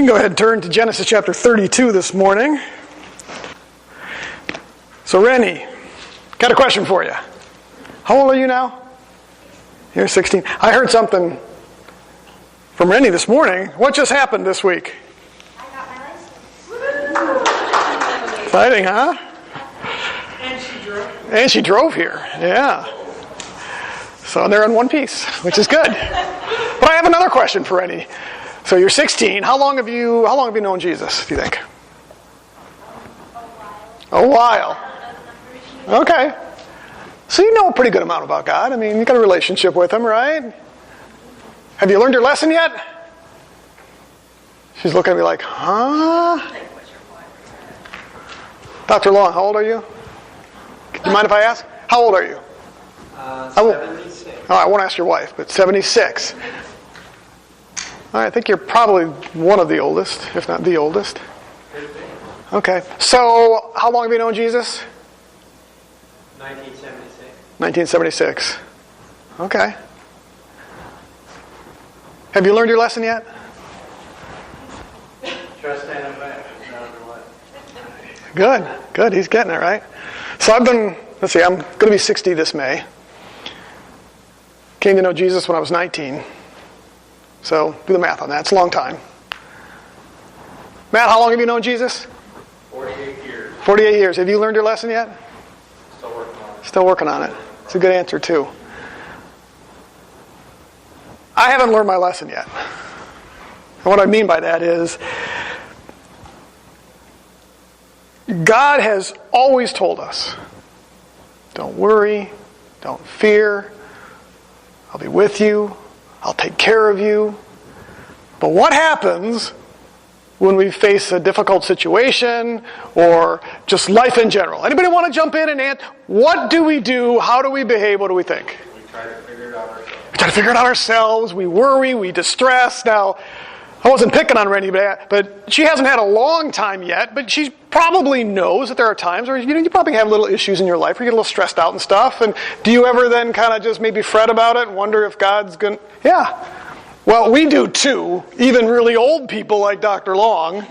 You can go ahead and turn to Genesis chapter 32 this morning. So Rennie, got a question for you. How old are you now? You're 16. I heard something from Rennie this morning. What just happened this week? I got my license. Exciting, huh? And she drove. And she drove here, yeah. So they're in one piece, which is good. But I have another question for Rennie. So you're 16. How long have you known Jesus, do you think? A while. Okay. So you know a pretty good amount about God. I mean, you got a relationship with Him, right? Have you learned your lesson yet? She's looking at me like, huh? Dr. Long, how old are you? Do you mind if I ask? How old are you? 76. Oh, I won't ask your wife, but 76. I think you're probably one of the oldest, if not the oldest. Okay. So, how long have you known Jesus? 1976. 1976. Okay. Have you learned your lesson yet? Trust and obey, no matter what. Good. He's getting it, right? So I'm going to be 60 this May. Came to know Jesus when I was 19. So do the math on that. It's a long time. Matt, how long have you known Jesus? 48 years. 48 years. Have you learned your lesson yet? Still working on it. Still working on it. It's a good answer, too. I haven't learned my lesson yet. And what I mean by that is, God has always told us, don't worry, don't fear, I'll be with you, I'll take care of you. But what happens when we face a difficult situation or just life in general? Anybody want to jump in and answer? What do we do? How do we behave? What do we think? We try to figure it out ourselves. We try to figure it out ourselves. We worry. We distress. Now, I wasn't picking on Rennie, but she hasn't had a long time yet, but she probably knows that there are times where you probably have little issues in your life where you get a little stressed out and stuff. And do you ever then kind of just maybe fret about it and wonder if God's going to... Yeah. Well, we do too. Even really old people like Dr. Long,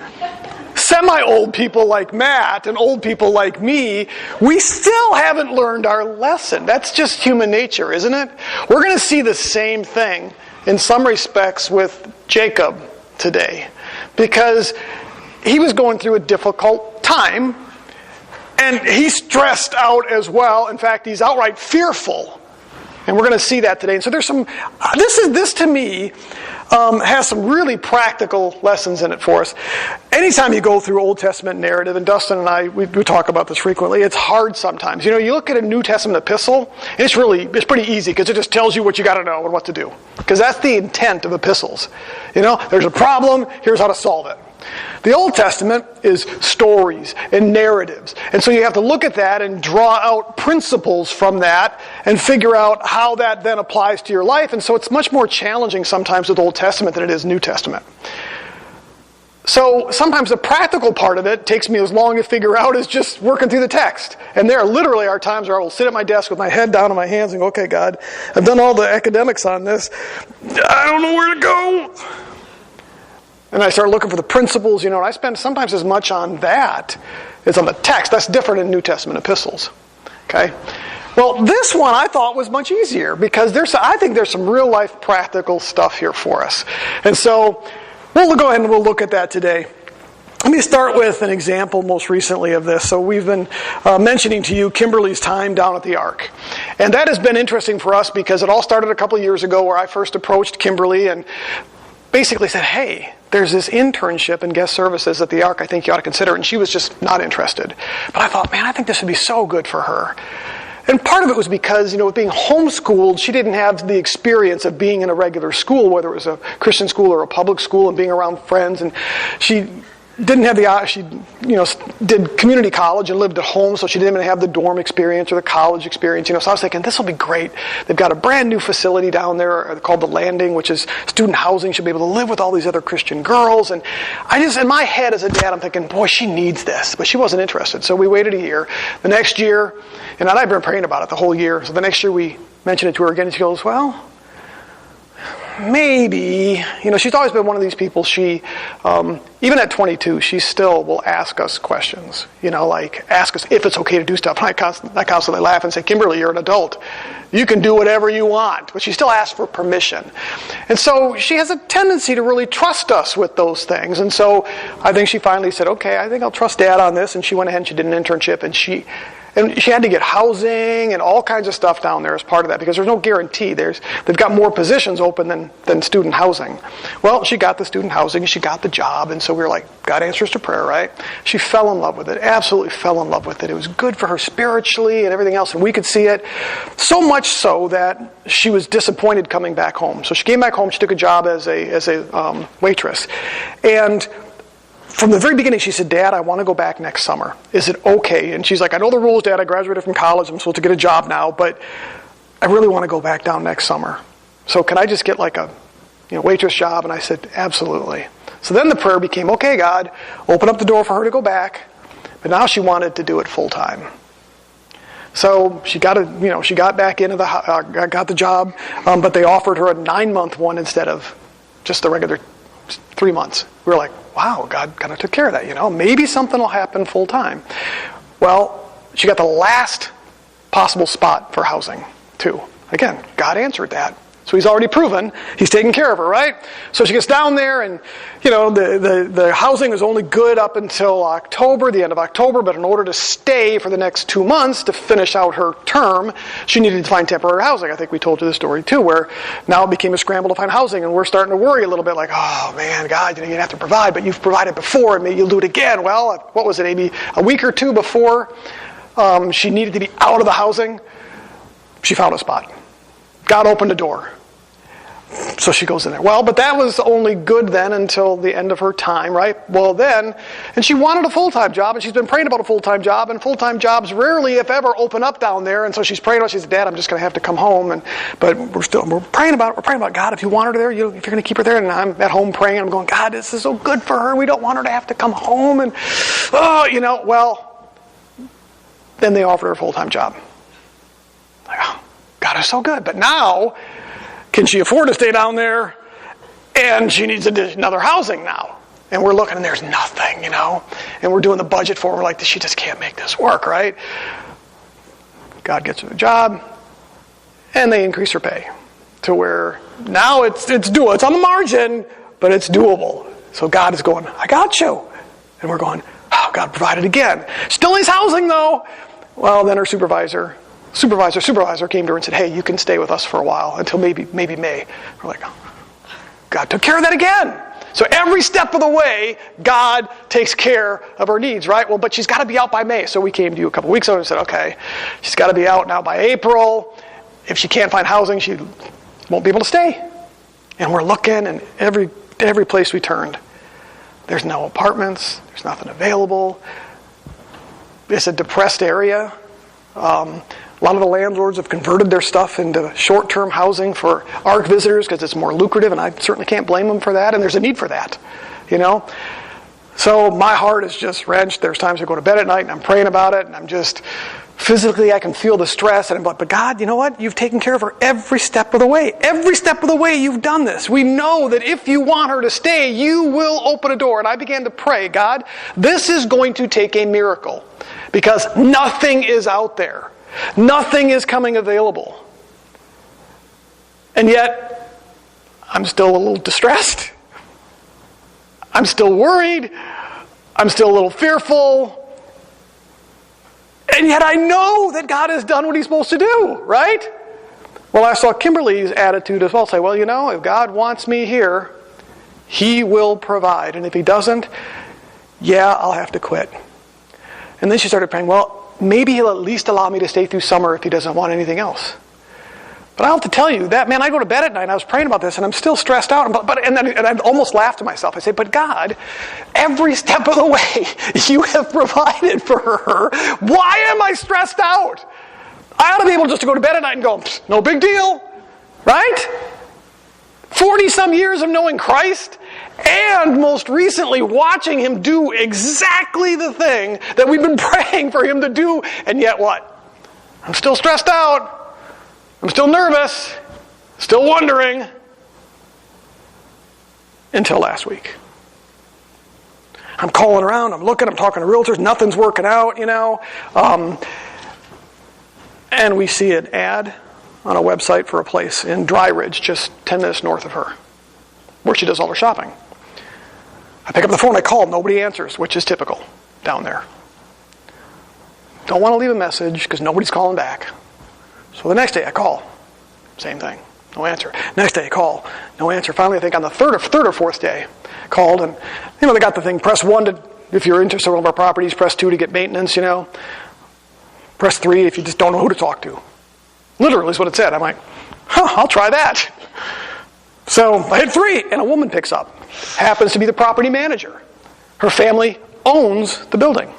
semi-old people like Matt, and old people like me, we still haven't learned our lesson. That's just human nature, isn't it? We're going to see the same thing in some respects with Jacob today, because he was going through a difficult time, and he's stressed out as well. In fact, he's outright fearful, and we're going to see that today. And so there's some. This to me has some really practical lessons in it for us. Anytime you go through Old Testament narrative, and Dustin and I we talk about this frequently, it's hard sometimes. You look at a New Testament epistle, and it's pretty easy because it just tells you what you got to know and what to do. Because that's the intent of epistles. There's a problem, here's how to solve it. The Old Testament is stories and narratives. And so you have to look at that and draw out principles from that and figure out how that then applies to your life. And so it's much more challenging sometimes with Old Testament than it is New Testament. So sometimes the practical part of it takes me as long to figure out as just working through the text. And there literally are times where I will sit at my desk with my head down on my hands and go, okay, God, I've done all the academics on this. I don't know where to go. And I start looking for the principles, and I spend sometimes as much on that as on the text. That's different in New Testament epistles. Okay? Well, this one I thought was much easier because I think there's some real life practical stuff here for us. And so we'll go ahead and we'll look at that today. Let me start with an example most recently of this. So we've been mentioning to you Kimberly's time down at the Ark. And that has been interesting for us because it all started a couple of years ago where I first approached Kimberly and basically said, hey, there's this internship in guest services at the Ark I think you ought to consider. And she was just not interested. But I thought, man, I think this would be so good for her. And part of it was because, with being homeschooled, she didn't have the experience of being in a regular school, whether it was a Christian school or a public school, and being around friends. And she didn't have she did community college and lived at home, so she didn't even have the dorm experience or the college experience. So I was thinking, this will be great. They've got a brand new facility down there called The Landing, which is student housing. She'll be able to live with all these other Christian girls. And I just, in my head as a dad, I'm thinking, boy, she needs this. But she wasn't interested. So we waited a year. The next year, and I've been praying about it the whole year. So the next year we mentioned it to her again, and she goes, well, maybe, she's always been one of these people, she, even at 22, she still will ask us questions, like ask us if it's okay to do stuff. And I constantly laugh and say, Kimberly, you're an adult. You can do whatever you want. But she still asks for permission. And so she has a tendency to really trust us with those things. And so I think she finally said, okay, I think I'll trust Dad on this. And she went ahead and she did an internship, and she had to get housing and all kinds of stuff down there as part of that, because there's no guarantee. They've got more positions open than student housing. Well, she got the student housing, she got the job, and so we were like, God answers to prayer, right? She fell in love with it, absolutely fell in love with it. It was good for her spiritually and everything else, and we could see it. So much so that she was disappointed coming back home. So she came back home, she took a job as a waitress. And from the very beginning, she said, Dad, I want to go back next summer. Is it okay? And she's like, I know the rules, Dad. I graduated from college. I'm supposed to get a job now, but I really want to go back down next summer. So can I just get like a waitress job? And I said, absolutely. So then the prayer became, okay, God, open up the door for her to go back. But now she wanted to do it full time. So she got back into got the job, but they offered her a 9-month one instead of just the regular 3 months. We were like, wow, God kind of took care of that, Maybe something will happen full time. Well, she got the last possible spot for housing, too. Again, God answered that. So he's already proven he's taking care of her, right? So she gets down there, and, the housing is only good up until October, the end of October, but in order to stay for the next 2 months to finish out her term, she needed to find temporary housing. I think we told you the story, too, where now it became a scramble to find housing, and we're starting to worry a little bit, like, oh, man, God, you have to provide, but you've provided before, and maybe you'll do it again. Well, what was it, maybe a week or two before she needed to be out of the housing, she found a spot. God opened a door. So she goes in there. Well, but that was only good then until the end of her time, right? Well, then, and she wanted a full-time job, and she's been praying about a full-time job, and full-time jobs rarely, if ever, open up down there. And so she's praying about it. She said, Dad, I'm just going to have to come home. But we're praying about God, if you want her there, if you're going to keep her there. And I'm at home praying, and I'm going, God, this is so good for her. We don't want her to have to come home. And, well, then they offered her a full-time job. Like, oh, God is so good. But now, can she afford to stay down there? And she needs another housing now. And we're looking, and there's nothing, And we're doing the budget for her. We're like, she just can't make this work, right? God gets her a job, and they increase her pay to where now it's doable. It's on the margin, but it's doable. So God is going, I got you. And we're going, oh, God provided again. Still needs housing, though. Well, then her supervisor came to her and said, hey, you can stay with us for a while until maybe May. We're like, oh, God took care of that again. So every step of the way, God takes care of her needs, right? Well, but she's got to be out by May. So we came to you a couple weeks ago and said, okay, she's got to be out now by April. If she can't find housing, she won't be able to stay. And we're looking, and every place we turned, there's no apartments. There's nothing available. It's a depressed area. A lot of the landlords have converted their stuff into short-term housing for ARC visitors because it's more lucrative, and I certainly can't blame them for that, and there's a need for that, So my heart is just wrenched. There's times I go to bed at night, and I'm praying about it, and I'm just, physically I can feel the stress, and I'm like, but God, you know what? You've taken care of her every step of the way. Every step of the way you've done this. We know that if you want her to stay, you will open a door. And I began to pray, God, this is going to take a miracle because nothing is out there. Nothing is coming available. And yet, I'm still a little distressed. I'm still worried. I'm still a little fearful. And yet I know that God has done what He's supposed to do, right? Well, I saw Kimberly's attitude as well. Say, well, if God wants me here, He will provide. And if He doesn't, I'll have to quit. And then she started praying, well, maybe He'll at least allow me to stay through summer if He doesn't want anything else. But I have to tell you, I go to bed at night and I was praying about this and I'm still stressed out. And I almost laughed to myself. I say, but God, every step of the way You have provided for her. Why am I stressed out? I ought to be able just to go to bed at night and go, no big deal. Right? 40-some years of knowing Christ, and most recently watching Him do exactly the thing that we've been praying for Him to do, and yet what? I'm still stressed out. I'm still nervous. Still wondering. until last week. I'm calling around, I'm looking, I'm talking to realtors, nothing's working out, and we see an ad on a website for a place in Dry Ridge, just 10 minutes north of her, where she does all her shopping. I pick up the phone, I call, nobody answers, which is typical down there. Don't want to leave a message because nobody's calling back. So the next day I call, same thing, no answer. Next day I call, no answer. Finally, I think on the third or fourth day, called, and they got the thing, press 1 if you're interested in one of our properties, press 2 to get maintenance, press 3 if you just don't know who to talk to. Literally is what it said. I'm like, I'll try that. So I hit 3, and a woman picks up. Happens to be the property manager. Her family owns the building.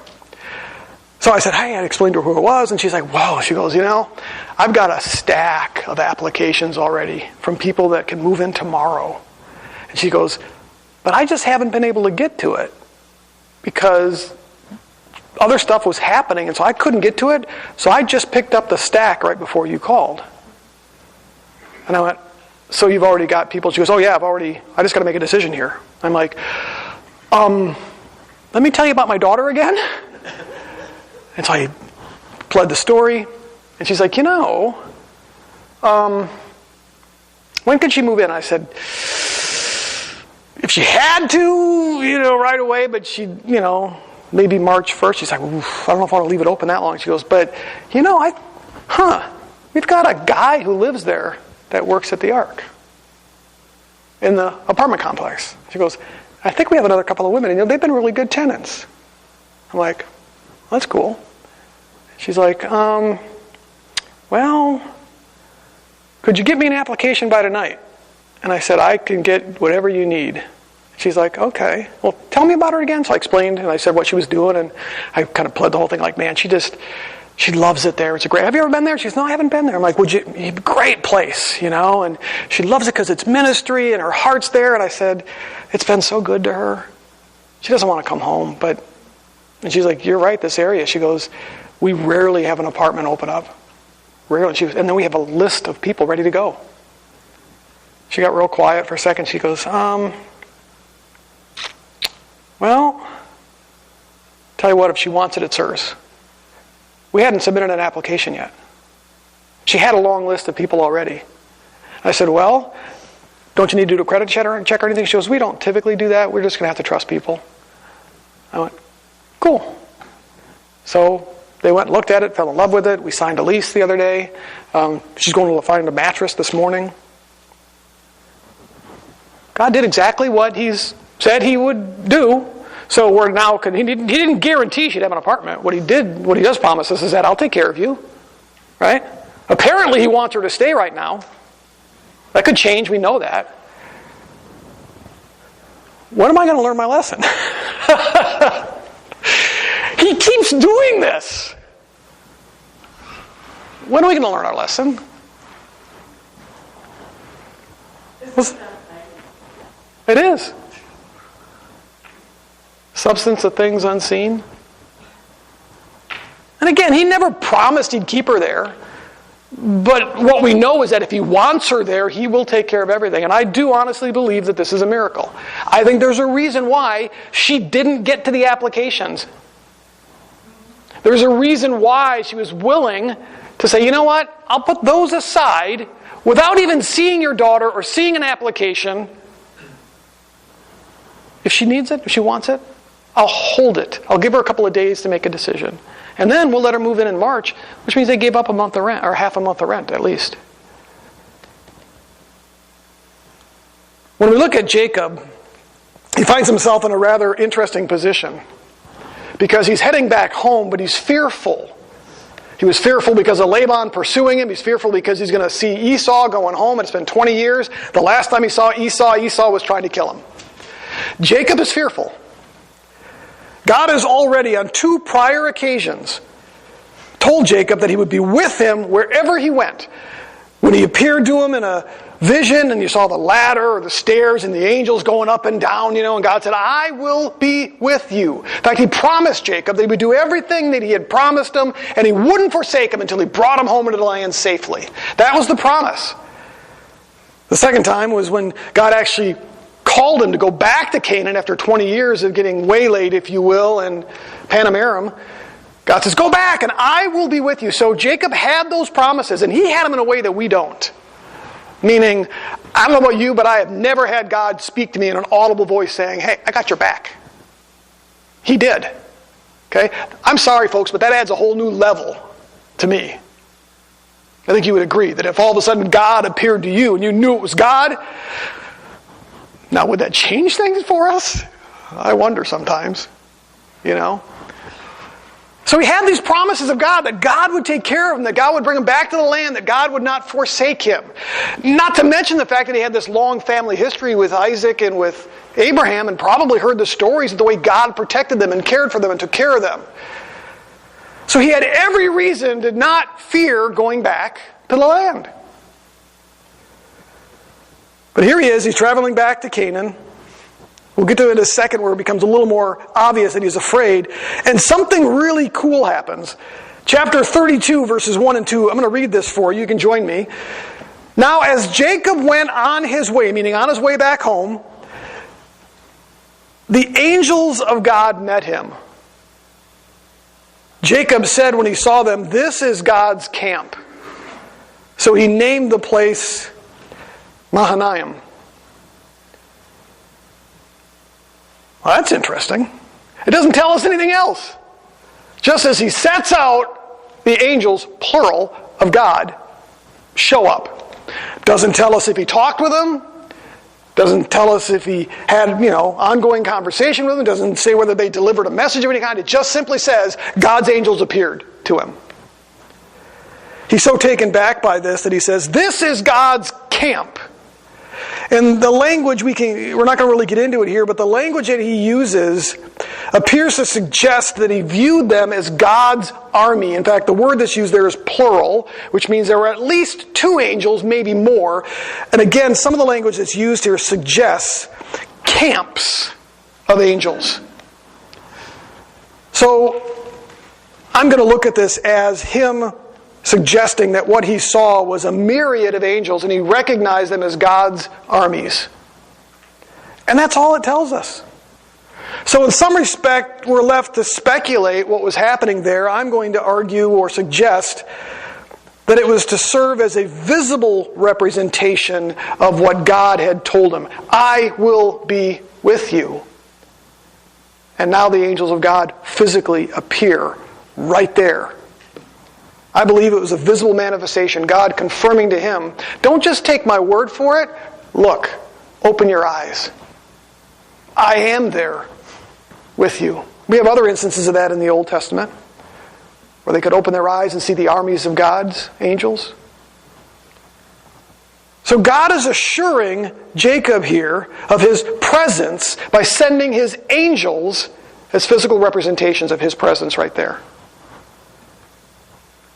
So I said, hey, I explained to her who it was, and she's like, whoa. She goes, I've got a stack of applications already from people that can move in tomorrow. And she goes, but I just haven't been able to get to it because other stuff was happening, and so I couldn't get to it, so I just picked up the stack right before you called. And I went, so you've already got people? She goes, oh yeah, I just got to make a decision here. I'm like, let me tell you about my daughter again. And so I pled the story, and she's like, when could she move in? I said, if she had to, right away, but she, maybe March 1st. She's like, I don't know if I want to leave it open that long. She goes, but, we've got a guy who lives there that works at the Ark in the apartment complex. She goes, I think we have another couple of women, and they've been really good tenants. I'm like, that's cool. She's like, well, could you give me an application by tonight? And I said, I can get whatever you need. She's like, okay, well, tell me about her again. So I explained, and I said what she was doing, and I kind of pled the whole thing like, man, she loves it there. It's a great, have you ever been there? She goes, no, I haven't been there. I'm like, great place, and she loves it because it's ministry, and her heart's there. And I said, it's been so good to her. She doesn't want to come home, and she's like, you're right, this area. She goes, we rarely have an apartment open up. Rarely. And then we have a list of people ready to go. She got real quiet for a second. She goes, well, tell you what, if she wants it, it's hers. We hadn't submitted an application yet. She had a long list of people already. I said, well, don't you need to do a credit check or anything? She goes, we don't typically do that. We're just going to have to trust people. I went, cool. So they went and looked at it, fell in love with it. We signed a lease the other day. She's going to find a mattress this morning. God did exactly what He's said He would do. So we're now, He didn't guarantee she'd have an apartment. What He does promise us is that I'll take care of you. Right? Apparently He wants her to stay right now. That could change, we know that. When am I going to learn my lesson? He keeps doing this. When are we going to learn our lesson? It is. Substance of things unseen. And again, He never promised He'd keep her there. But what we know is that if He wants her there, He will take care of everything. And I do honestly believe that this is a miracle. I think there's a reason why she didn't get to the applications. There's a reason why she was willing to say, you know what, I'll put those aside without even seeing your daughter or seeing an application. If she needs it, if she wants it, I'll hold it. I'll give her a couple of days to make a decision. And then we'll let her move in March, which means they gave up a month of rent, or half a month of rent at least. When we look at Jacob, he finds himself in a rather interesting position because he's heading back home, but he's fearful. He was fearful because of Laban pursuing him. He's fearful because he's going to see Esau going home. And it's been 20 years. The last time he saw Esau was trying to kill him. Jacob is fearful. God has already, on 2 prior occasions, told Jacob that He would be with him wherever he went. When He appeared to him in a vision and you saw the ladder or the stairs and the angels going up and down, and God said, I will be with you. In fact, He promised Jacob that He would do everything that He had promised him, and He wouldn't forsake him until He brought him home into the land safely. That was the promise. The second time was when God actually called him to go back to Canaan after 20 years of getting waylaid, if you will, in Padan Aram. God says, go back and I will be with you. So Jacob had those promises, and he had them in a way that we don't. Meaning, I don't know about you, but I have never had God speak to me in an audible voice saying, hey, I got your back. He did. Okay? I'm sorry, folks, but that adds a whole new level to me. I think you would agree that if all of a sudden God appeared to you and you knew it was God, now would that change things for us? I wonder sometimes, you know. So he had these promises of God, that God would take care of him, that God would bring him back to the land, that God would not forsake him. Not to mention the fact that he had this long family history with Isaac and with Abraham, and probably heard the stories of the way God protected them and cared for them and took care of them. So he had every reason to not fear going back to the land. But here he is, he's traveling back to Canaan. We'll get to it in a second where it becomes a little more obvious that he's afraid. And something really cool happens. Chapter 32, verses 1 and 2. I'm going to read this for you. You can join me. Now, as Jacob went on his way, meaning on his way back home, the angels of God met him. Jacob said when he saw them, this is God's camp. So he named the place Mahanaim. Well, that's interesting. It doesn't tell us anything else. Just as he sets out, the angels, plural, of God, show up. Doesn't tell us if he talked with them. Doesn't tell us if he had, ongoing conversation with them. Doesn't say whether they delivered a message of any kind. It just simply says God's angels appeared to him. He's so taken back by this that he says, this is God's camp. And the language, we're not going to really get into it here, but the language that he uses appears to suggest that he viewed them as God's army. In fact, the word that's used there is plural, which means there were at least 2 angels, maybe more. And again, some of the language that's used here suggests camps of angels. So I'm going to look at this as him suggesting that what he saw was a myriad of angels, and he recognized them as God's armies. And that's all it tells us. So in some respect, we're left to speculate what was happening there. I'm going to argue or suggest that it was to serve as a visible representation of what God had told him. I will be with you. And now the angels of God physically appear right there. I believe it was a visible manifestation, God confirming to him, don't just take my word for it, look, open your eyes. I am there with you. We have other instances of that in the Old Testament, where they could open their eyes and see the armies of God's angels. So God is assuring Jacob here of his presence by sending his angels as physical representations of his presence right there.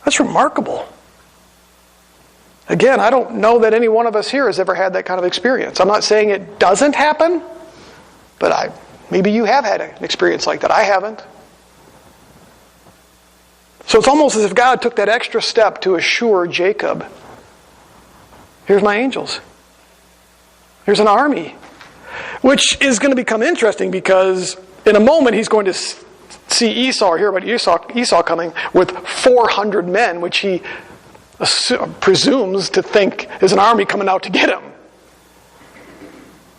That's remarkable. Again, I don't know that any one of us here has ever had that kind of experience. I'm not saying it doesn't happen, but maybe you have had an experience like that. I haven't. So it's almost as if God took that extra step to assure Jacob, here's my angels. Here's an army. Which is going to become interesting because in a moment he's going to see Esau, or hear about Esau coming with 400 men, which he presumes to think is an army coming out to get him.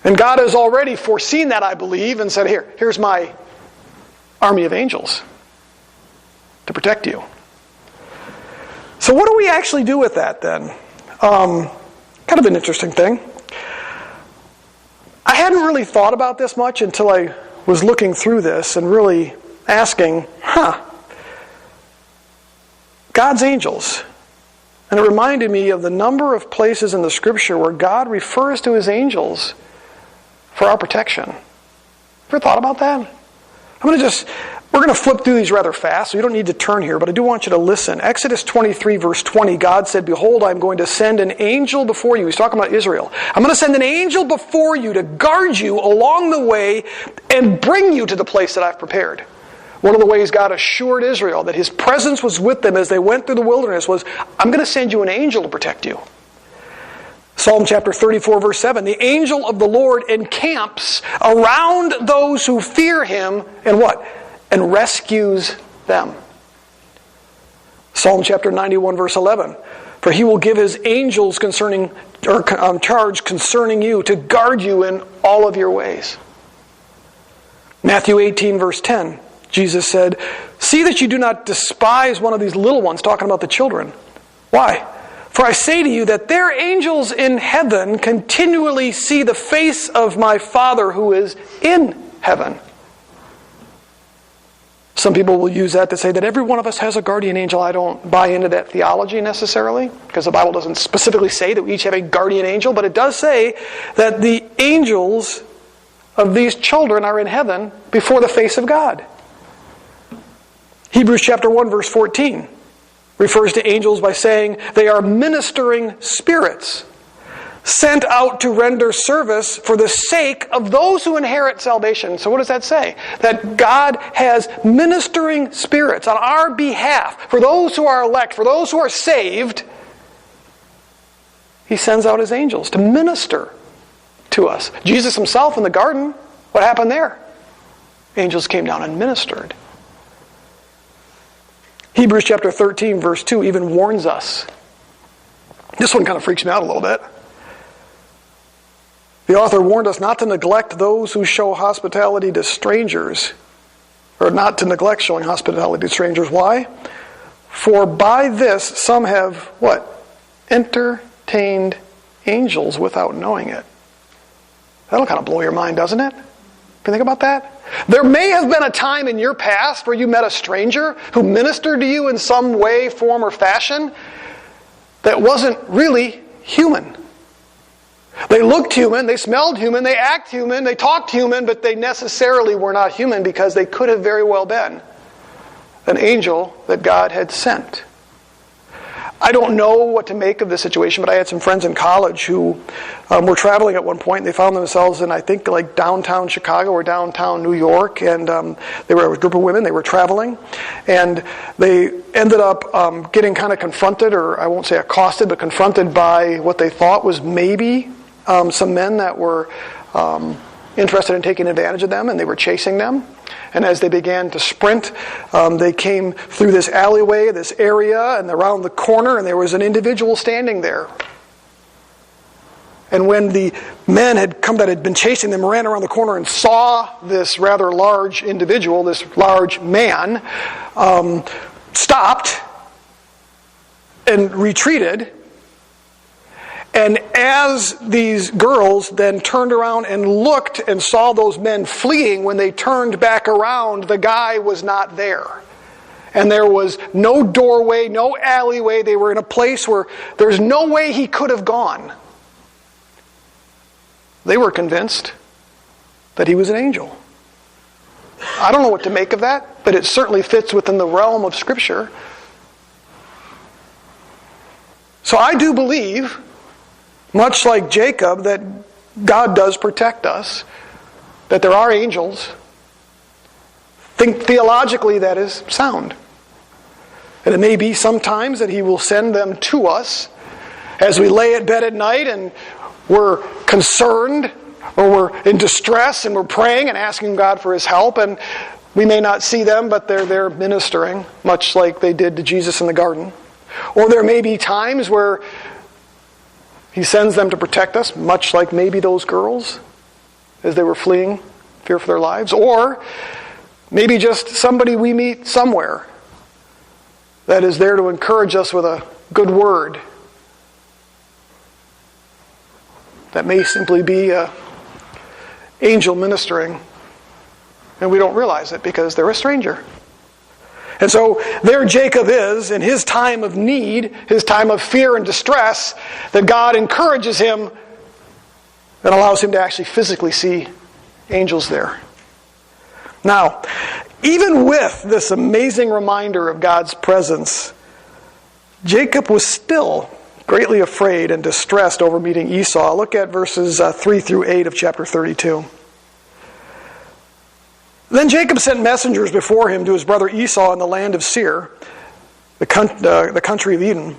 And God has already foreseen that, I believe, and said, here's my army of angels to protect you. So what do we actually do with that then? Kind of an interesting thing. I hadn't really thought about this much until I was looking through this and really asking, God's angels. And it reminded me of the number of places in the Scripture where God refers to his angels for our protection. Ever thought about that? We're going to flip through these rather fast, so you don't need to turn here, but I do want you to listen. Exodus 23, verse 20, God said, behold, I'm going to send an angel before you. He's talking about Israel. I'm going to send an angel before you to guard you along the way and bring you to the place that I've prepared. One of the ways God assured Israel that his presence was with them as they went through the wilderness was, I'm going to send you an angel to protect you. Psalm chapter 34, verse 7, the angel of the Lord encamps around those who fear him and what? And rescues them. Psalm chapter 91, verse 11, for he will give his angels charge concerning you to guard you in all of your ways. Matthew 18, verse 10, Jesus said, see that you do not despise one of these little ones, talking about the children. Why? For I say to you that their angels in heaven continually see the face of my Father who is in heaven. Some people will use that to say that every one of us has a guardian angel. I don't buy into that theology necessarily, because the Bible doesn't specifically say that we each have a guardian angel, but it does say that the angels of these children are in heaven before the face of God. Hebrews chapter 1, verse 14 refers to angels by saying they are ministering spirits sent out to render service for the sake of those who inherit salvation. So what does that say? That God has ministering spirits on our behalf. For those who are elect, for those who are saved, he sends out his angels to minister to us. Jesus himself in the garden, what happened there? Angels came down and ministered. Hebrews chapter 13, verse 2 even warns us. This one kind of freaks me out a little bit. The author warned us not to neglect those who show hospitality to strangers, or not to neglect showing hospitality to strangers. Why? For by this some have, what? Entertained angels without knowing it. That'll kind of blow your mind, doesn't it? Can you think about that? There may have been a time in your past where you met a stranger who ministered to you in some way, form, or fashion that wasn't really human. They looked human, they smelled human, they acted human, they talked human, but they necessarily were not human because they could have very well been an angel that God had sent. I don't know what to make of this situation, but I had some friends in college who were traveling at one point, and they found themselves in, I think, like downtown Chicago or downtown New York, and they were a group of women, they were traveling, and they ended up getting kind of confronted, or I won't say accosted, but confronted by what they thought was maybe some men that were interested in taking advantage of them, and they were chasing them. And as they began to sprint, they came through this alleyway, this area, and around the corner, and there was an individual standing there. And when the men that had been chasing them ran around the corner and saw this rather large individual, this large man, stopped and retreated. And as these girls then turned around and looked and saw those men fleeing, when they turned back around, the guy was not there. And there was no doorway, no alleyway. They were in a place where there's no way he could have gone. They were convinced that he was an angel. I don't know what to make of that, but it certainly fits within the realm of Scripture. So I do believe, much like Jacob, that God does protect us, that there are angels. Think theologically that is sound. And it may be sometimes that he will send them to us as we lay at bed at night and we're concerned or we're in distress and we're praying and asking God for his help, and we may not see them, but they're there ministering, much like they did to Jesus in the garden. Or there may be times where he sends them to protect us, much like maybe those girls as they were fleeing, fear for their lives. Or maybe just somebody we meet somewhere that is there to encourage us with a good word. That may simply be an angel ministering, and we don't realize it because they're a stranger. And so there Jacob is in his time of need, his time of fear and distress, that God encourages him and allows him to actually physically see angels there. Now, even with this amazing reminder of God's presence, Jacob was still greatly afraid and distressed over meeting Esau. Look at verses 3 through 8 of chapter 32. Then Jacob sent messengers before him to his brother Esau in the land of Seir, the country of Edom.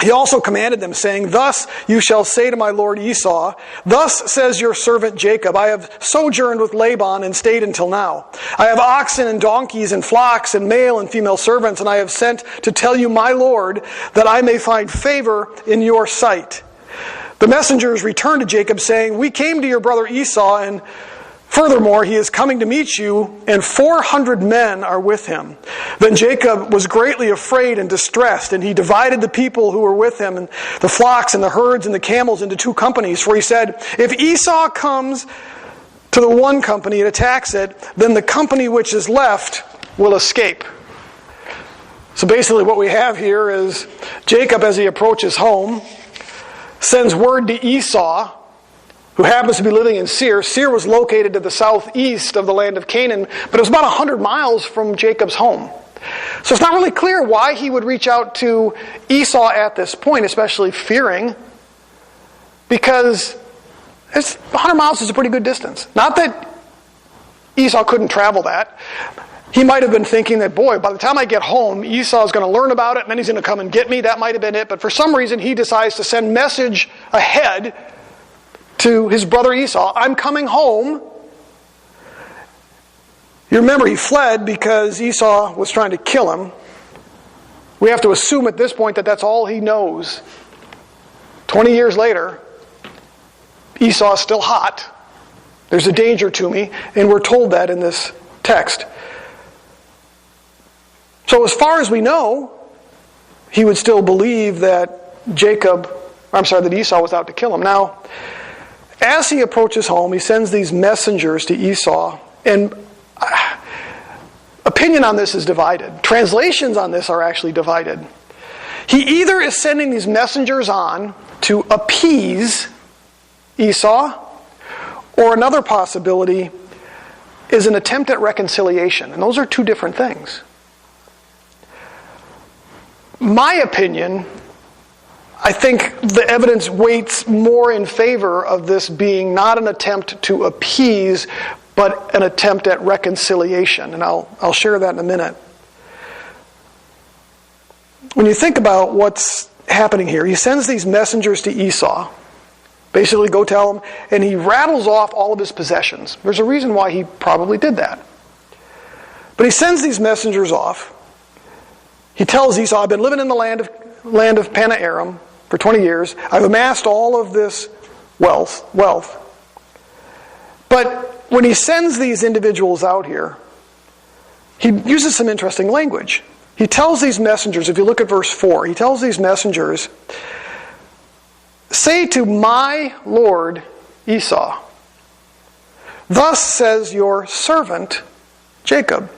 He also commanded them, saying, "Thus you shall say to my lord Esau, Thus says your servant Jacob, I have sojourned with Laban and stayed until now. I have oxen and donkeys and flocks and male and female servants, and I have sent to tell you, my lord, that I may find favor in your sight." The messengers returned to Jacob, saying, "We came to your brother Esau, and furthermore, he is coming to meet you, and 400 men are with him." Then Jacob was greatly afraid and distressed, and he divided the people who were with him, and the flocks and the herds and the camels into 2 companies. For he said, "If Esau comes to the one company and attacks it, then the company which is left will escape." So basically what we have here is Jacob, as he approaches home, sends word to Esau, who happens to be living in Seir. Seir was located to the southeast of the land of Canaan, but it was about 100 miles from Jacob's home. So it's not really clear why he would reach out to Esau at this point, especially fearing, because 100 miles is a pretty good distance. Not that Esau couldn't travel that. He might have been thinking that, boy, by the time I get home, Esau is going to learn about it, and then he's going to come and get me. That might have been it. But for some reason, he decides to send message ahead to his brother Esau, "I'm coming home." You remember he fled because Esau was trying to kill him. We have to assume at this point that that's all he knows. 20 years later, Esau is still hot. There's a danger to me, and we're told that in this text. So as far as we know, he would still believe that that Esau was out to kill him. Now, as he approaches home, he sends these messengers to Esau, and opinion on this is divided. Translations on this are actually divided. He either is sending these messengers on to appease Esau, or another possibility is an attempt at reconciliation, and those are 2 different things. My opinion, I think the evidence weights more in favor of this being not an attempt to appease, but an attempt at reconciliation. And I'll share that in a minute. When you think about what's happening here, he sends these messengers to Esau. Basically, go tell him, and he rattles off all of his possessions. There's a reason why he probably did that. But he sends these messengers off. He tells Esau, "I've been living in the land of Panna-Aram for 20 years. I've amassed all of this wealth. But when he sends these individuals out here, he uses some interesting language. He tells these messengers, if you look at verse 4, he tells these messengers, "Say to my lord Esau, Thus says your servant Jacob,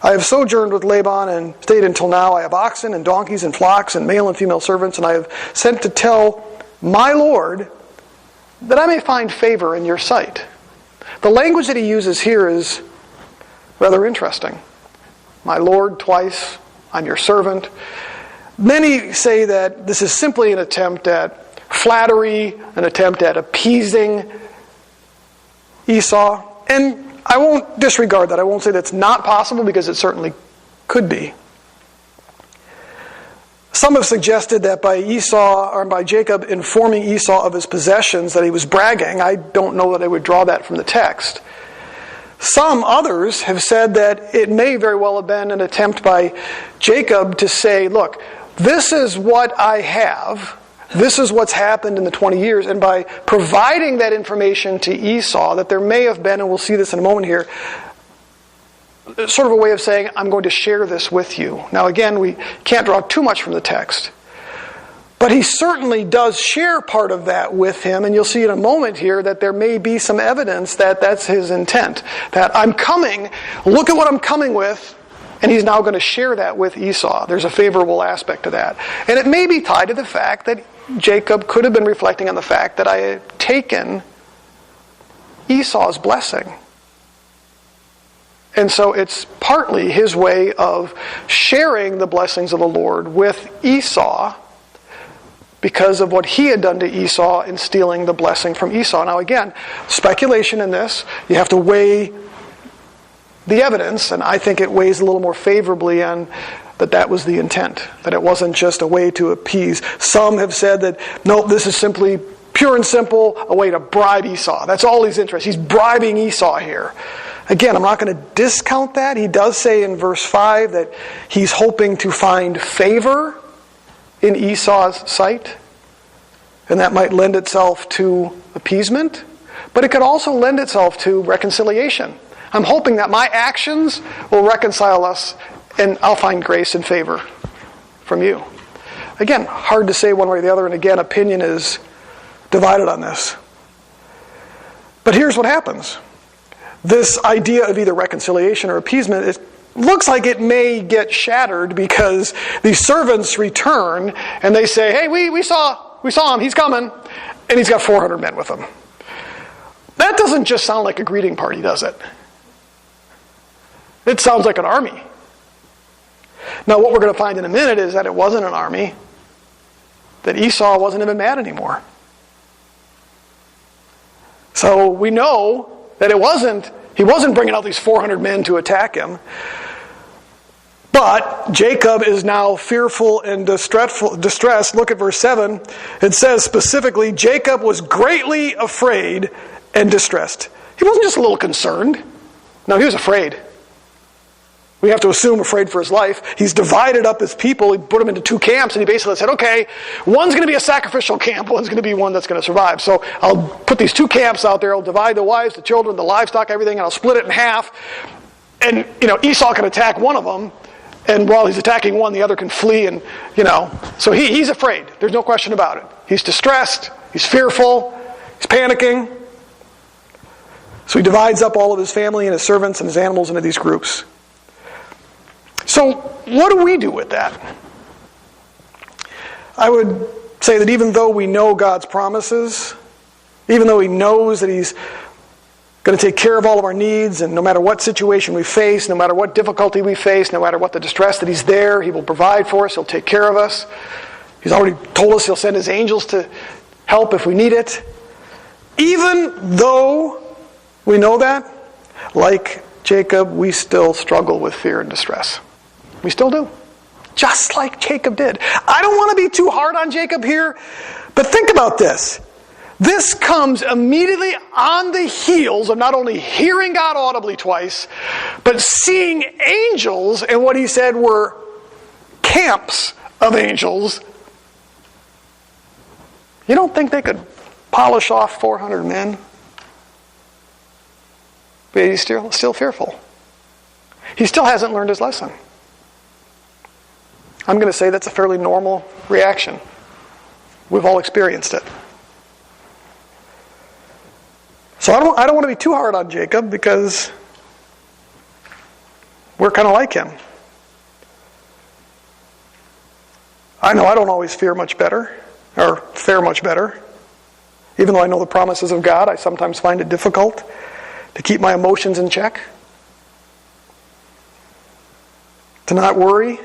I have sojourned with Laban and stayed until now. I have oxen and donkeys and flocks and male and female servants, and I have sent to tell my lord that I may find favor in your sight." The language that he uses here is rather interesting. My lord twice, I'm your servant. Many say that this is simply an attempt at flattery, an attempt at appeasing Esau. And I won't disregard that. I won't say that's not possible, because it certainly could be. Some have suggested that by Jacob informing Esau of his possessions, that he was bragging. I don't know that I would draw that from the text. Some others have said that it may very well have been an attempt by Jacob to say, "Look, this is what I have. This is what's happened in the 20 years. And by providing that information to Esau, that there may have been, and we'll see this in a moment here, sort of a way of saying, I'm going to share this with you. Now again, we can't draw too much from the text. But he certainly does share part of that with him, and you'll see in a moment here that there may be some evidence that that's his intent. That I'm coming, look at what I'm coming with, and he's now going to share that with Esau. There's a favorable aspect to that. And it may be tied to the fact that Jacob could have been reflecting on the fact that I had taken Esau's blessing. And so it's partly his way of sharing the blessings of the Lord with Esau because of what he had done to Esau in stealing the blessing from Esau. Now again, speculation in this. You have to weigh the evidence, and I think it weighs a little more favorably on that was the intent, that it wasn't just a way to appease. Some have said that, no, this is simply pure and simple a way to bribe Esau. That's all he's interested. He's bribing Esau here. Again, I'm not going to discount that. He does say in verse 5 that he's hoping to find favor in Esau's sight, and that might lend itself to appeasement, but it could also lend itself to reconciliation. I'm hoping that my actions will reconcile us, and I'll find grace and favor from you. Again, hard to say one way or the other, and again, opinion is divided on this. But here's what happens. This idea of either reconciliation or appeasement, it looks like it may get shattered because these servants return and they say, hey, we saw him, he's coming, and he's got 400 men with him. That doesn't just sound like a greeting party, does it? It sounds like an army. Now, what we're going to find in a minute is that it wasn't an army, that Esau wasn't even mad anymore. So we know that he wasn't bringing out these 400 men to attack him. But Jacob is now fearful and distressed. Look at verse 7. It says specifically, Jacob was greatly afraid and distressed. He wasn't just a little concerned. No, he was afraid. We have to assume afraid for his life. He's divided up his people. He put them into two camps, and he basically said, okay, one's going to be a sacrificial camp, one's going to be one that's going to survive. So I'll put these two camps out there. I'll divide the wives, the children, the livestock, everything, and I'll split it in half. And, Esau can attack one of them, and while he's attacking one, the other can flee, and, So he's afraid. There's no question about it. He's distressed. He's fearful. He's panicking. So he divides up all of his family and his servants and his animals into these groups. So what do we do with that? I would say that even though we know God's promises, even though He knows that He's going to take care of all of our needs, and no matter what situation we face, no matter what difficulty we face, no matter what the distress, that He's there, He will provide for us, He'll take care of us. He's already told us He'll send His angels to help if we need it. Even though we know that, like Jacob, we still struggle with fear and distress. We still do. Just like Jacob did. I don't want to be too hard on Jacob here, but think about this. This comes immediately on the heels of not only hearing God audibly twice, but seeing angels, and what he said were camps of angels. You don't think they could polish off 400 men? But he's still fearful. He still hasn't learned his lesson. I'm going to say that's a fairly normal reaction. We've all experienced it. So I don't want to be too hard on Jacob because we're kind of like him. I know I don't always fare much better. Even though I know the promises of God, I sometimes find it difficult to keep my emotions in check. To not worry.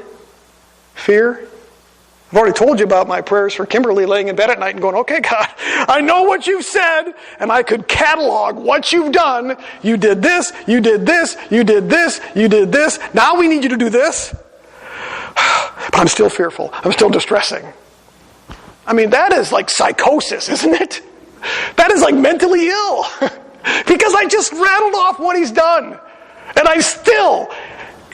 Fear. I've already told you about my prayers for Kimberly laying in bed at night and going, okay, God, I know what you've said, and I could catalog what you've done. You did this, you did this, you did this, you did this. Now we need you to do this. But I'm still fearful. I'm still distressing. I mean, that is like psychosis, isn't it? That is like mentally ill. Because I just rattled off what he's done. And I still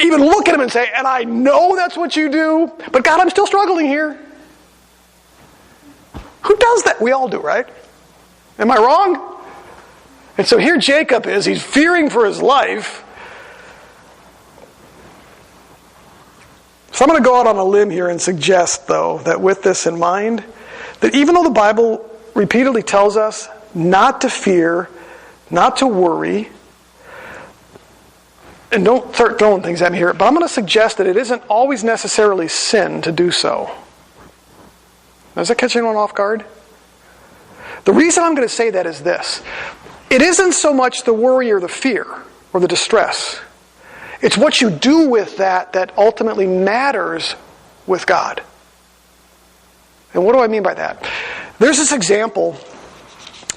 even look at him and say, and I know that's what you do, but God, I'm still struggling here. Who does that? We all do, right? Am I wrong? And so here Jacob is, he's fearing for his life. So I'm going to go out on a limb here and suggest, though, that with this in mind, that even though the Bible repeatedly tells us not to fear, not to worry, and don't start throwing things at me here, but I'm going to suggest that it isn't always necessarily sin to do so. Does that catch anyone off guard? The reason I'm going to say that is this. It isn't so much the worry or the fear or the distress. It's what you do with that ultimately matters with God. And what do I mean by that? There's this example.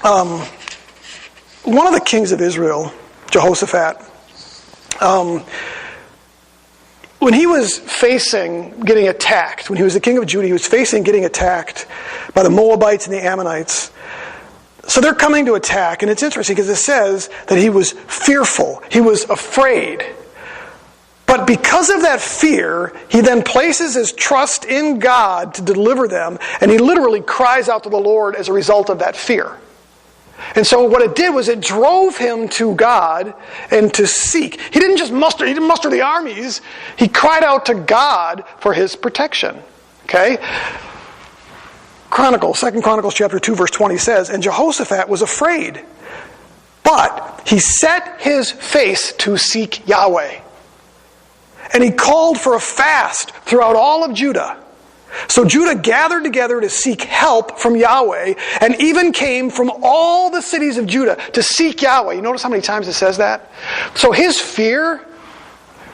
One of the kings of Israel, Jehoshaphat, when he was facing getting attacked, when he was the king of Judah, he was facing getting attacked by the Moabites and the Ammonites. So they're coming to attack, and it's interesting because it says that he was fearful. He was afraid. But because of that fear, he then places his trust in God to deliver them, and he literally cries out to the Lord as a result of that fear. And so what it did was it drove him to God and to seek. He didn't muster the armies. He cried out to God for his protection. Okay? 2 Chronicles chapter 2 verse 20 says, "And Jehoshaphat was afraid, but he set his face to seek Yahweh. And he called for a fast throughout all of Judah. So Judah gathered together to seek help from Yahweh, and even came from all the cities of Judah to seek Yahweh." You notice how many times it says that? So his fear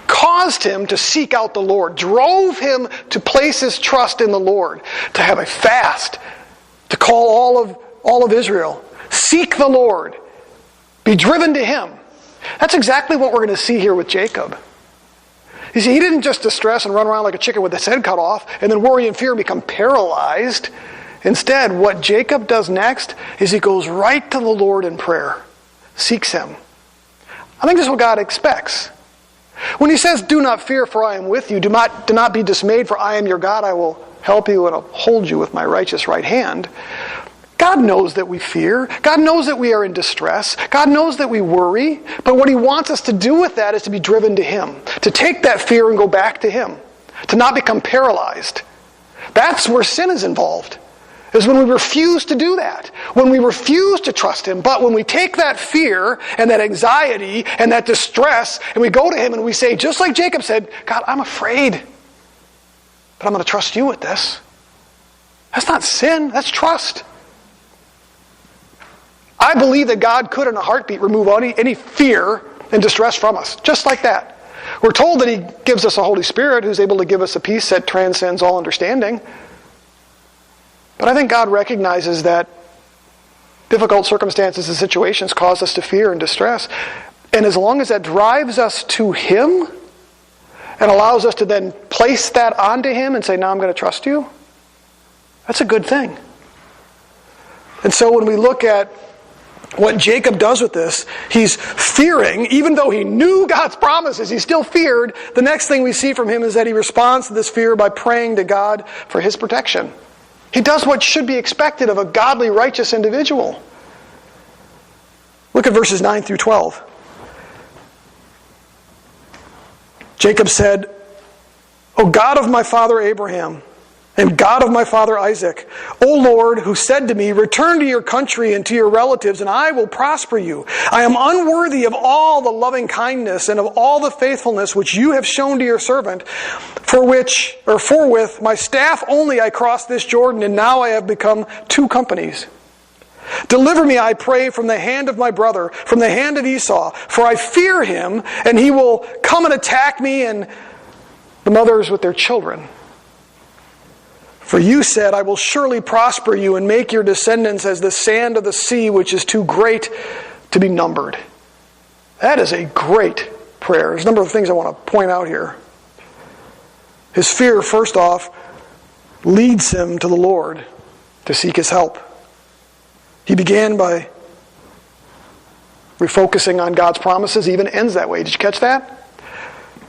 caused him to seek out the Lord, drove him to place his trust in the Lord, to have a fast, to call all of Israel, seek the Lord, be driven to him. That's exactly what we're going to see here with Jacob. You see, he didn't just distress and run around like a chicken with its head cut off and then worry and fear and become paralyzed. Instead, what Jacob does next is he goes right to the Lord in prayer, seeks him. I think this is what God expects. When he says, "Do not fear, for I am with you. Do not be dismayed, for I am your God. I will help you and uphold you with my righteous right hand." God knows that we fear. God knows that we are in distress. God knows that we worry. But what he wants us to do with that is to be driven to him. To take that fear and go back to him. To not become paralyzed. That's where sin is involved. Is when we refuse to do that. When we refuse to trust him. But when we take that fear and that anxiety and that distress and we go to him and we say, just like Jacob said, "God, I'm afraid. But I'm going to trust you with this." That's not sin. That's trust. I believe that God could in a heartbeat remove any fear and distress from us. Just like that. We're told that he gives us a Holy Spirit who's able to give us a peace that transcends all understanding. But I think God recognizes that difficult circumstances and situations cause us to fear and distress. And as long as that drives us to him and allows us to then place that onto him and say, "Now I'm going to trust you," that's a good thing. And so when we look at what Jacob does with this, he's fearing, even though he knew God's promises, he still feared. The next thing we see from him is that he responds to this fear by praying to God for his protection. He does what should be expected of a godly, righteous individual. Look at verses 9 through 12. Jacob said, "O God of my father Abraham, and God of my father Isaac, O Lord, who said to me, 'Return to your country and to your relatives, and I will prosper you.' I am unworthy of all the loving kindness and of all the faithfulness which you have shown to your servant, forthwith my staff only I crossed this Jordan, and now I have become 2 companies. Deliver me, I pray, from the hand of my brother, from the hand of Esau, for I fear him, and he will come and attack me and the mothers with their children. For you said, I will surely prosper you and make your descendants as the sand of the sea, which is too great to be numbered." That is a great prayer. There's a number of things I want to point out here. His fear, first off, leads him to the Lord to seek his help. He began by refocusing on God's promises. He even ends that way. Did you catch that?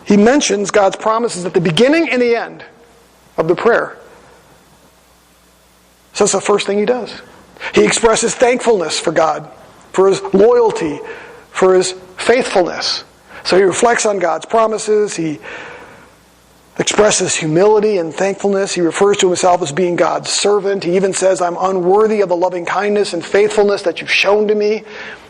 He mentions God's promises at the beginning and the end of the prayer. So that's the first thing he does. He expresses thankfulness for God, for his loyalty, for his faithfulness. So he reflects on God's promises. He expresses humility and thankfulness. He refers to himself as being God's servant. He even says, "I'm unworthy of the loving kindness and faithfulness that you've shown to me."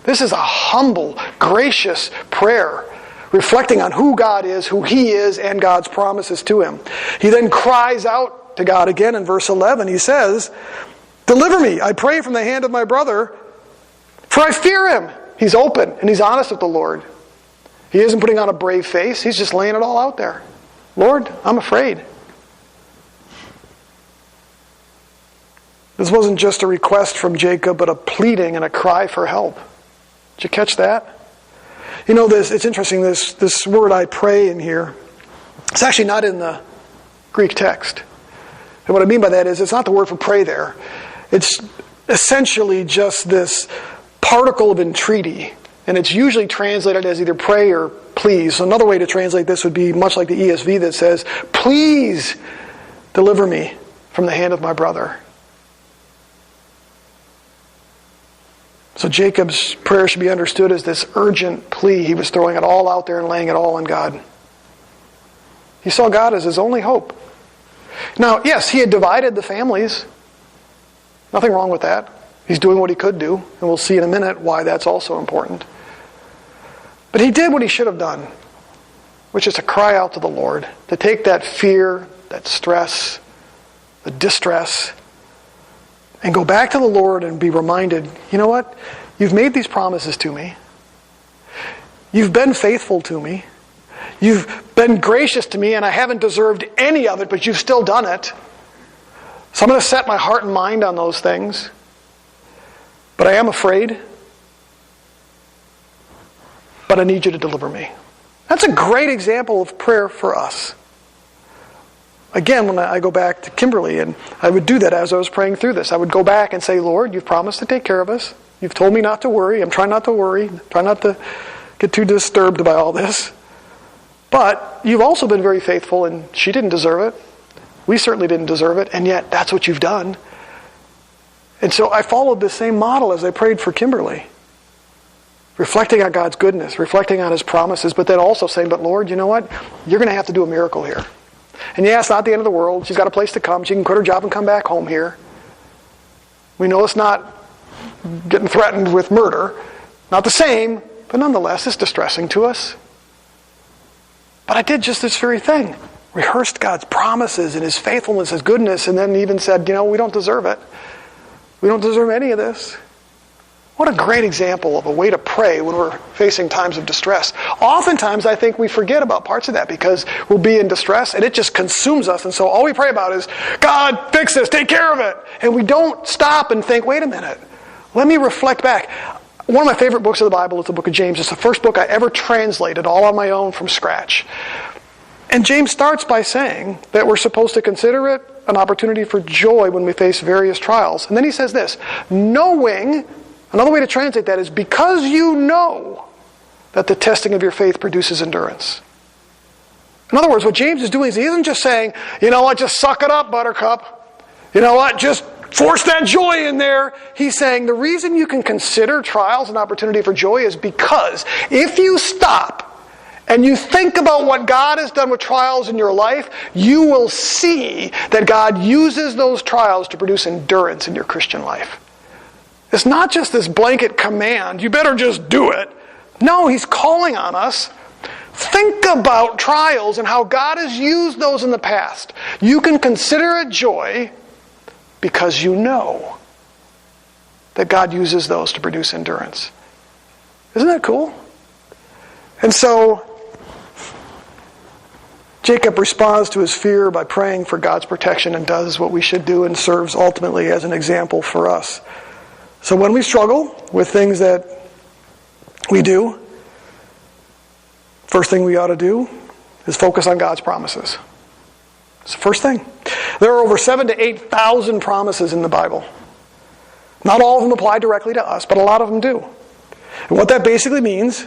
This is a humble, gracious prayer, reflecting on who God is, who he is, and God's promises to him. He then cries out to God again in verse 11. He says, "Deliver me, I pray, from the hand of my brother, for I fear him." He's open and he's honest with the Lord. He isn't putting on a brave face. He's just laying it all out there. "Lord, I'm afraid." This wasn't just a request from Jacob, but a pleading and a cry for help. Did you catch that? You know, it's interesting, this word "I pray" in here. It's actually not in the Greek text. And what I mean by that is it's not the word for pray there. It's essentially just this particle of entreaty. And it's usually translated as either pray or please. So another way to translate this would be much like the ESV that says, please deliver me from the hand of my brother. So Jacob's prayer should be understood as this urgent plea. He was throwing it all out there and laying it all on God. He saw God as his only hope. Now, yes, he had divided the families. Nothing wrong with that. He's doing what he could do, and we'll see in a minute why that's also important. But he did what he should have done, which is to cry out to the Lord, to take that fear, that stress, the distress, and go back to the Lord and be reminded, you know what? You've made these promises to me. You've been faithful to me. You've been gracious to me, and I haven't deserved any of it, but you've still done it. So I'm going to set my heart and mind on those things. But I am afraid. But I need you to deliver me. That's a great example of prayer for us. Again, when I go back to Kimberly, and I would do that as I was praying through this. I would go back and say, Lord, you've promised to take care of us. You've told me not to worry. I'm trying not to worry. Try not to get too disturbed by all this. But you've also been very faithful, and she didn't deserve it. We certainly didn't deserve it, and yet that's what you've done. And so I followed the same model as I prayed for Kimberly. Reflecting on God's goodness, reflecting on his promises, but then also saying, but Lord, you know what? You're going to have to do a miracle here. And yeah, it's not the end of the world. She's got a place to come. She can quit her job and come back home here. We know it's not getting threatened with murder. Not the same, but nonetheless, it's distressing to us. But I did just this very thing. Rehearsed God's promises and his faithfulness, his goodness, and then even said, you know, we don't deserve it. We don't deserve any of this. What a great example of a way to pray when we're facing times of distress. Oftentimes, I think we forget about parts of that because we'll be in distress and it just consumes us. And so all we pray about is, God, fix this, take care of it. And we don't stop and think, wait a minute, let me reflect back. One of my favorite books of the Bible is the book of James. It's the first book I ever translated all on my own from scratch. And James starts by saying that we're supposed to consider it an opportunity for joy when we face various trials. And then he says this, knowing, another way to translate that is because you know that the testing of your faith produces endurance. In other words, what James is doing is he isn't just saying, you know what, just suck it up, buttercup. You know what, just force that joy in there. He's saying the reason you can consider trials an opportunity for joy is because if you stop and you think about what God has done with trials in your life, you will see that God uses those trials to produce endurance in your Christian life. It's not just this blanket command, you better just do it. No, he's calling on us. Think about trials and how God has used those in the past. You can consider it joy because you know that God uses those to produce endurance. Isn't that cool? And so, Jacob responds to his fear by praying for God's protection and does what we should do and serves ultimately as an example for us. So when we struggle with things that we do, first thing we ought to do is focus on God's promises. It's the first thing. There are over 7,000 to 8,000 promises in the Bible. Not all of them apply directly to us, but a lot of them do. And what that basically means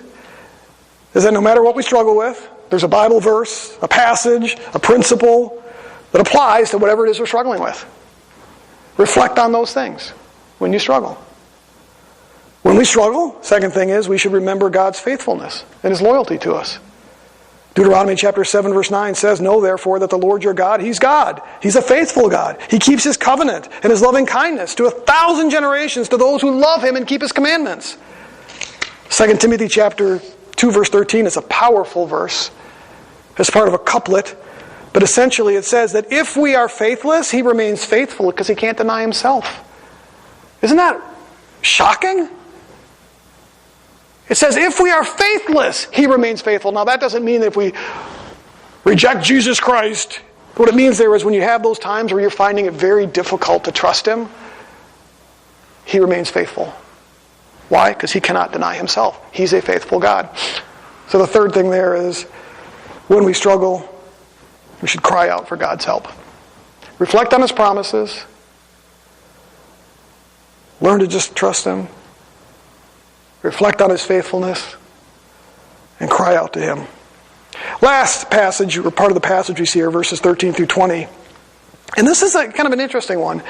is that no matter what we struggle with, there's a Bible verse, a passage, a principle that applies to whatever it is we're struggling with. Reflect on those things when you struggle. When we struggle, second thing is we should remember God's faithfulness and his loyalty to us. Deuteronomy chapter 7 verse 9 says, know therefore that the Lord your God, he's God. He's a faithful God. He keeps his covenant and his loving kindness to 1,000 generations to those who love him and keep his commandments. 2 Timothy chapter 2 verse 13 is a powerful verse. It's part of a couplet. But essentially it says that if we are faithless, he remains faithful because he can't deny himself. Isn't that shocking? It says, if we are faithless, he remains faithful. Now, that doesn't mean that if we reject Jesus Christ, what it means there is when you have those times where you're finding it very difficult to trust him, he remains faithful. Why? Because he cannot deny himself. He's a faithful God. So the third thing there is, when we struggle, We should cry out for God's help. Reflect on His promises. Learn to just trust Him. Reflect on His faithfulness. And cry out to Him. Last passage, or part of the passage we see here, verses 13 through 20. And this is kind of an interesting one.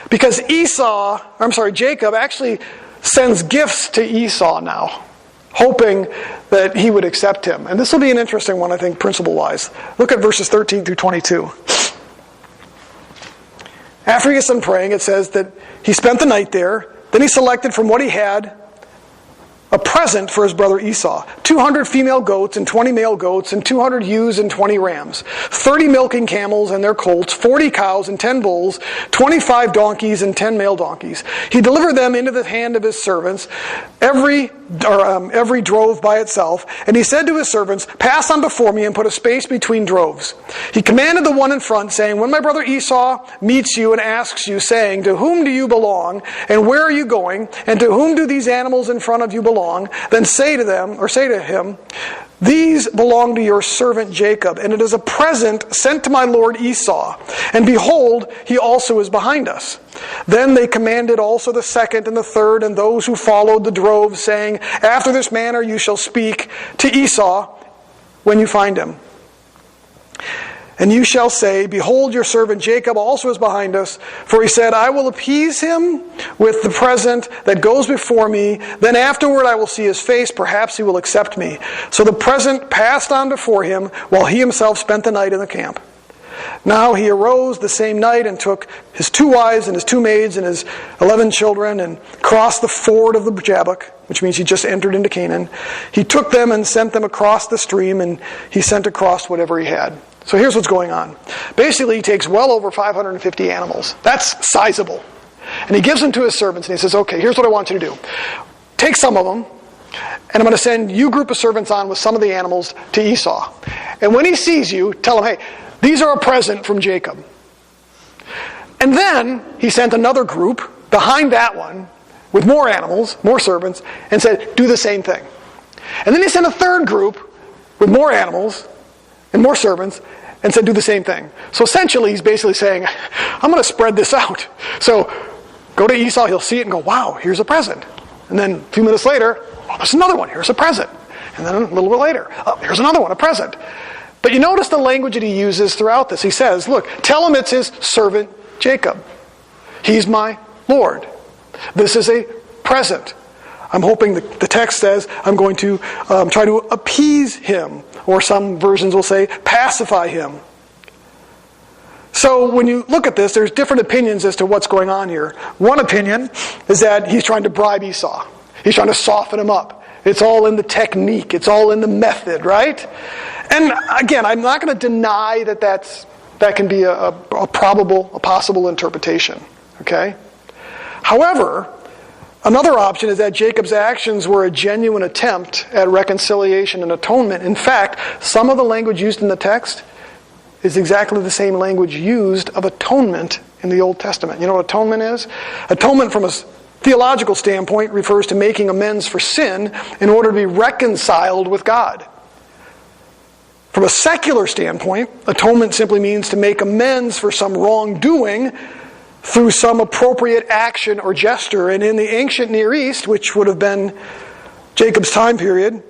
Because Jacob actually sends gifts to Esau now, hoping that he would accept him. And this will be an interesting one, I think, principle-wise. Look at verses 13 through 22. After he gets done praying, it says that he spent the night there. Then he selected from what he had a present for his brother Esau. 200 female goats and 20 male goats and 200 ewes and 20 rams. 30 milking camels and their colts, 40 cows and 10 bulls, 25 donkeys and 10 male donkeys. He delivered them into the hand of his servants, every drove by itself. And he said to his servants, "Pass on before me and put a space between droves." He commanded the one in front, saying, "When my brother Esau meets you and asks you, saying, 'To whom do you belong? And where are you going? And to whom do these animals in front of you belong?' Then say to him, 'These belong to your servant Jacob, and it is a present sent to my lord Esau. And behold, he also is behind us.' Then they commanded also the second and the third and those who followed the drove, saying, 'After this manner you shall speak to Esau when you find him. And you shall say, Behold, your servant Jacob also is behind us. For he said, I will appease him with the present that goes before me. Then afterward I will see his face. Perhaps he will accept me.' So the present passed on before him, while he himself spent the night in the camp. Now he arose the same night and took his 2 wives and his 2 maids and his 11 children and crossed the ford of the Jabbok, which means he just entered into Canaan. He took them and sent them across the stream, and he sent across whatever he had." So here's what's going on. Basically, he takes well over 550 animals. That's sizable. And he gives them to his servants, and he says, "Okay, here's what I want you to do. Take some of them, and I'm going to send you group of servants on with some of the animals to Esau. And when he sees you, tell him, hey, these are a present from Jacob." And then he sent another group behind that one with more animals, more servants, and said, "Do the same thing." And then he sent a third group with more animals and more servants and said, "Do the same thing." So essentially he's basically saying, I'm going to spread this out. So go to Esau, he'll see it and go, "Wow, here's a present." And then a few minutes later, "Oh, there's another one, here's a present." And then a little bit later, "Oh, here's another one, a present." But you notice the language that he uses throughout this. He says, look, tell him it's his servant Jacob. He's my Lord. This is a present. I'm hoping the text says I'm going to try to appease him. Or some versions will say pacify him. So when you look at this, there's different opinions as to what's going on here. One opinion is that he's trying to bribe Esau. He's trying to soften him up. It's all in the technique. It's all in the method, right? And again, I'm not going to deny that can be a possible interpretation. Okay? However, another option is that Jacob's actions were a genuine attempt at reconciliation and atonement. In fact, some of the language used in the text is exactly the same language used of atonement in the Old Testament. You know what atonement is? Atonement from a theological standpoint refers to making amends for sin in order to be reconciled with God. From a secular standpoint, atonement simply means to make amends for some wrongdoing through some appropriate action or gesture. And in the ancient Near East, which would have been Jacob's time period,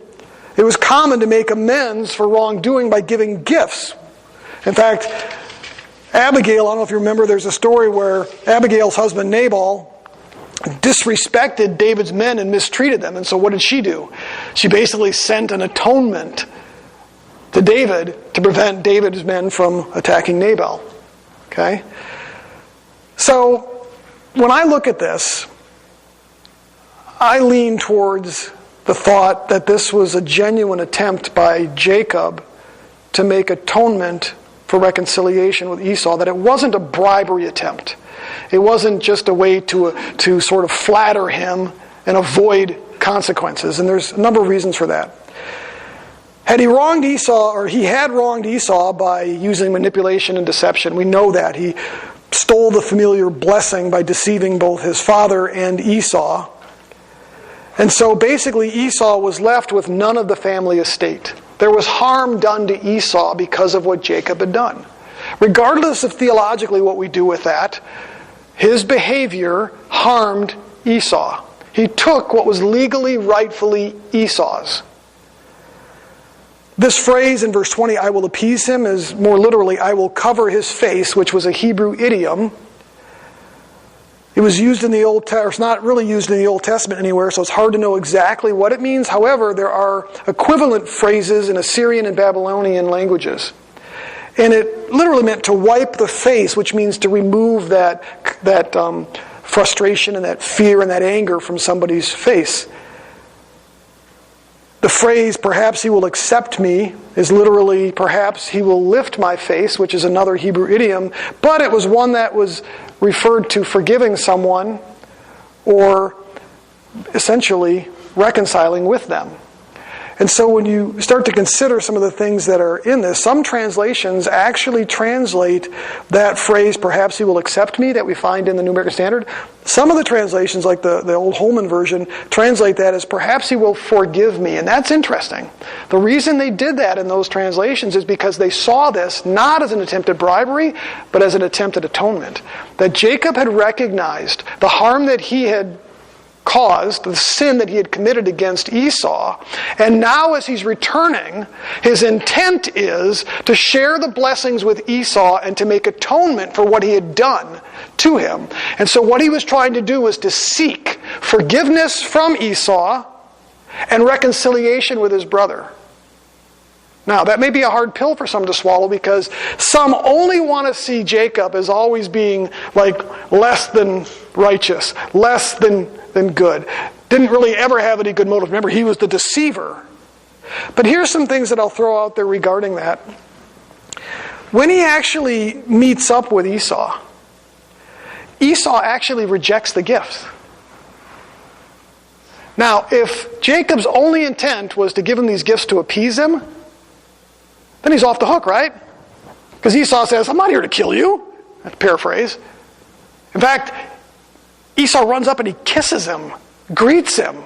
it was common to make amends for wrongdoing by giving gifts. In fact, Abigail, I don't know if you remember, there's a story where Abigail's husband Nabal disrespected David's men and mistreated them. And so what did she do? She basically sent an atonement to David to prevent David's men from attacking Nabal. Okay? So when I look at this, I lean towards the thought that this was a genuine attempt by Jacob to make atonement for reconciliation with Esau, that it wasn't a bribery attempt. It wasn't just a way to sort of flatter him and avoid consequences. And there's a number of reasons for that. Had he wronged Esau, or he had wronged Esau by using manipulation and deception, we know that. He stole the familiar blessing by deceiving both his father and Esau. And so basically Esau was left with none of the family estate. There was harm done to Esau because of what Jacob had done. Regardless of theologically what we do with that, his behavior harmed Esau. He took what was legally, rightfully Esau's. This phrase in verse 20, I will appease him, is more literally, I will cover his face, which was a Hebrew idiom. It was used in the Old Testament, it's not really used in the Old Testament anywhere, so it's hard to know exactly what it means. However, there are equivalent phrases in Assyrian and Babylonian languages. And it literally meant to wipe the face, which means to remove that frustration and that fear and that anger from somebody's face. The phrase, perhaps he will accept me, is literally, perhaps he will lift my face, which is another Hebrew idiom, but it was one that was referred to forgiving someone or essentially reconciling with them. And so when you start to consider some of the things that are in this, some translations actually translate that phrase, perhaps he will accept me, that we find in the New American Standard. Some of the translations, like the old Holman version, translate that as perhaps he will forgive me. And that's interesting. The reason they did that in those translations is because they saw this not as an attempt at bribery, but as an attempt at atonement. That Jacob had recognized the harm that he had caused, the sin that he had committed against Esau, and now as he's returning, his intent is to share the blessings with Esau and to make atonement for what he had done to him. And so what he was trying to do was to seek forgiveness from Esau and reconciliation with his brother. Now, that may be a hard pill for some to swallow because some only want to see Jacob as always being like less than righteous, less than good. Didn't really ever have any good motive. Remember, he was the deceiver. But here's some things that I'll throw out there regarding that. When he actually meets up with Esau, Esau actually rejects the gifts. Now, if Jacob's only intent was to give him these gifts to appease him, then he's off the hook, right? Because Esau says, I'm not here to kill you. That's a paraphrase. In fact, Esau runs up and he kisses him, greets him.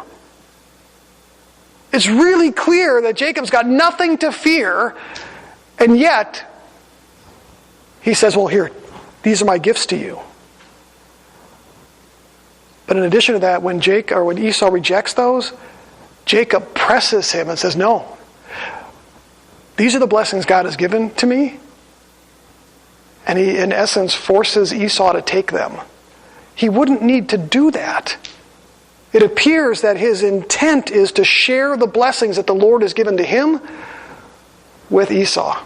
It's really clear that Jacob's got nothing to fear, and yet he says, well, here, these are my gifts to you. But in addition to that, when Esau rejects those, Jacob presses him and says, no, these are the blessings God has given to me. And he, in essence, forces Esau to take them. He wouldn't need to do that. It appears that his intent is to share the blessings that the Lord has given to him with Esau.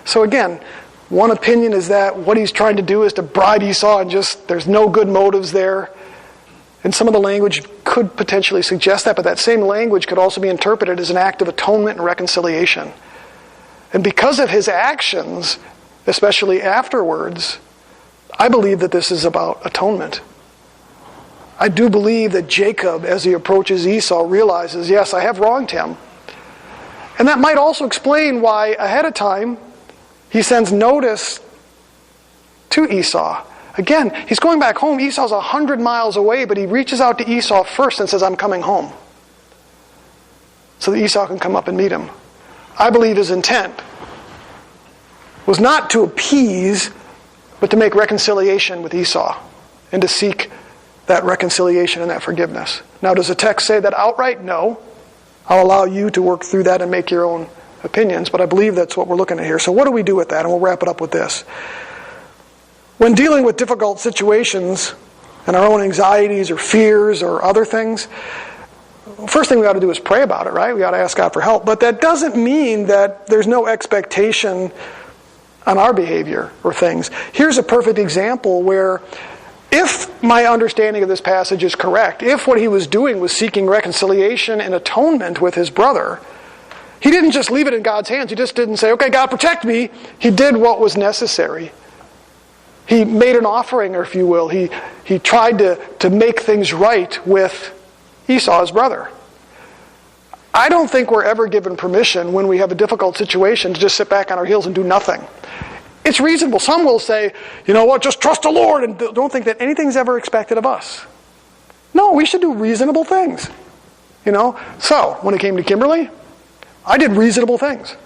So again, one opinion is that what he's trying to do is to bribe Esau and there's no good motives there. And some of the language could potentially suggest that, but that same language could also be interpreted as an act of atonement and reconciliation. And because of his actions, especially afterwards, I believe that this is about atonement. I do believe that Jacob, as he approaches Esau, realizes, yes, I have wronged him. And that might also explain why, ahead of time, he sends notice to Esau. Again, he's going back home. Esau's 100 miles away, but he reaches out to Esau first and says, I'm coming home. So that Esau can come up and meet him. I believe his intent was not to appease, but to make reconciliation with Esau and to seek that reconciliation and that forgiveness. Now, does the text say that outright? No. I'll allow you to work through that and make your own opinions, but I believe that's what we're looking at here. So what do we do with that? And we'll wrap it up with this. When dealing with difficult situations and our own anxieties or fears or other things, first thing we ought to do is pray about it, right? We ought to ask God for help. But that doesn't mean that there's no expectation on our behavior or things. Here's a perfect example where if my understanding of this passage is correct, if what he was doing was seeking reconciliation and atonement with his brother, he didn't just leave it in God's hands. He just didn't say, okay, God, protect me. He did what was necessary. He made an offering, or if you will. He tried to make things right with Esau, his brother. I don't think we're ever given permission when we have a difficult situation to just sit back on our heels and do nothing. It's reasonable. Some will say, you know what, just trust the Lord and don't think that anything's ever expected of us. No, we should do reasonable things. So, when it came to Kimberly, I did reasonable things.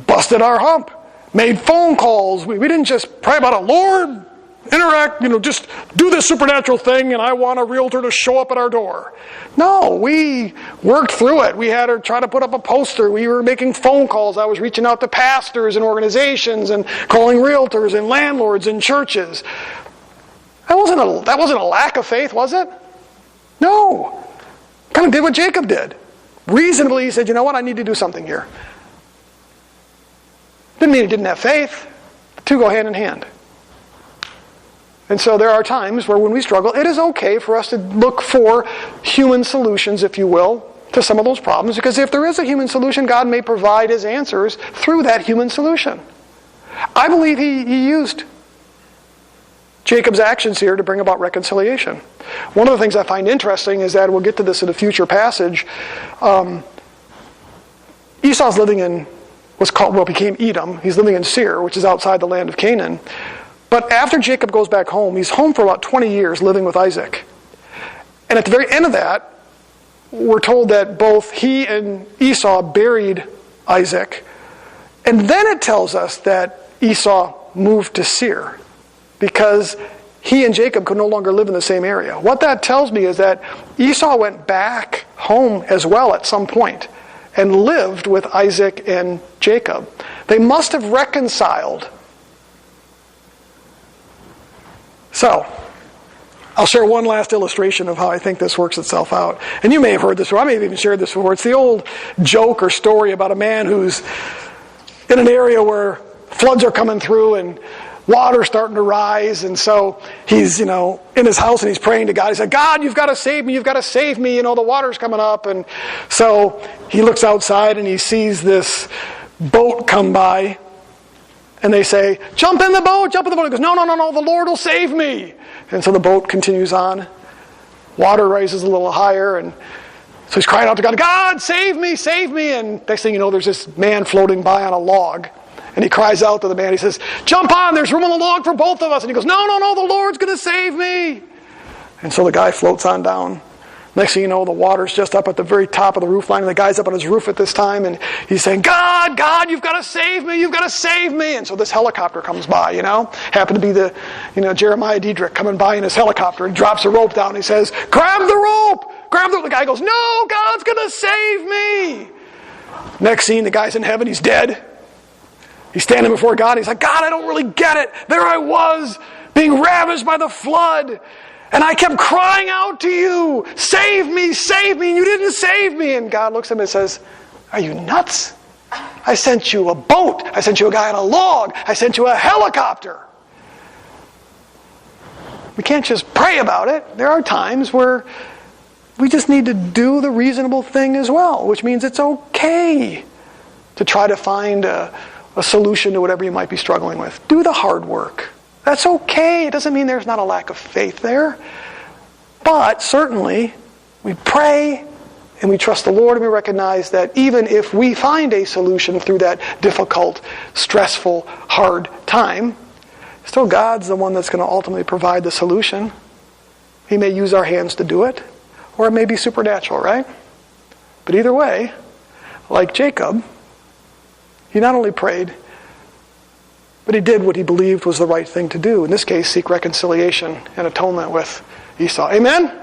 Busted our hump. Made phone calls. We didn't just pray about it. Lord, interact, just do this supernatural thing and I want a realtor to show up at our door. No, we worked through it. We had to try to put up a poster. We were making phone calls. I was reaching out to pastors and organizations and calling realtors and landlords and churches. That wasn't a lack of faith, was it? No. Kind of did what Jacob did. Reasonably, he said, you know what, I need to do something here. Didn't mean he didn't have faith. The two go hand in hand. And so there are times where when we struggle, it is okay for us to look for human solutions, if you will, to some of those problems. Because if there is a human solution, God may provide His answers through that human solution. I believe He used Jacob's actions here to bring about reconciliation. One of the things I find interesting is that, we'll get to this in a future passage, Esau's living in what became Edom. He's living in Seir, which is outside the land of Canaan. But after Jacob goes back home, he's home for about 20 years living with Isaac. And at the very end of that, we're told that both he and Esau buried Isaac. And then it tells us that Esau moved to Seir because he and Jacob could no longer live in the same area. What that tells me is that Esau went back home as well at some point and lived with Isaac and Jacob. They must have reconciled. So, I'll share one last illustration of how I think this works itself out. And you may have heard this, or I may have even shared this before. It's the old joke or story about a man who's in an area where floods are coming through and water's starting to rise. And so he's, in his house and he's praying to God. He said, God, you've got to save me. You've got to save me. The water's coming up. And so he looks outside and he sees this boat come by. And they say, jump in the boat, jump in the boat. He goes, no, the Lord will save me. And so the boat continues on. Water rises a little higher. And so he's crying out to God, God, save me, save me. And next thing you know, there's this man floating by on a log. And he cries out to the man. He says, jump on, there's room on the log for both of us. And he goes, no, the Lord's going to save me. And so the guy floats on down. Next thing you know, the water's just up at the very top of the roof line, and the guy's up on his roof at this time, and he's saying, God, you've got to save me, you've got to save me. And so this helicopter comes by, Happened to be the, Jeremiah Diedrich coming by in his helicopter. He drops a rope down, and he says, grab the rope! Grab the rope! The guy goes, no, God's going to save me! Next scene, the guy's in heaven, he's dead. He's standing before God, he's like, God, I don't really get it. There I was, being ravished by the flood. And I kept crying out to you, save me, and you didn't save me. And God looks at him and says, are you nuts? I sent you a boat. I sent you a guy on a log. I sent you a helicopter. We can't just pray about it. There are times where we just need to do the reasonable thing as well, which means it's okay to try to find a solution to whatever you might be struggling with. Do the hard work. That's okay. It doesn't mean there's not a lack of faith there. But certainly, we pray and we trust the Lord and we recognize that even if we find a solution through that difficult, stressful, hard time, still God's the one that's going to ultimately provide the solution. He may use our hands to do it, or it may be supernatural, right? But either way, like Jacob, he not only prayed, but he did what he believed was the right thing to do. In this case, seek reconciliation and atonement with Esau. Amen?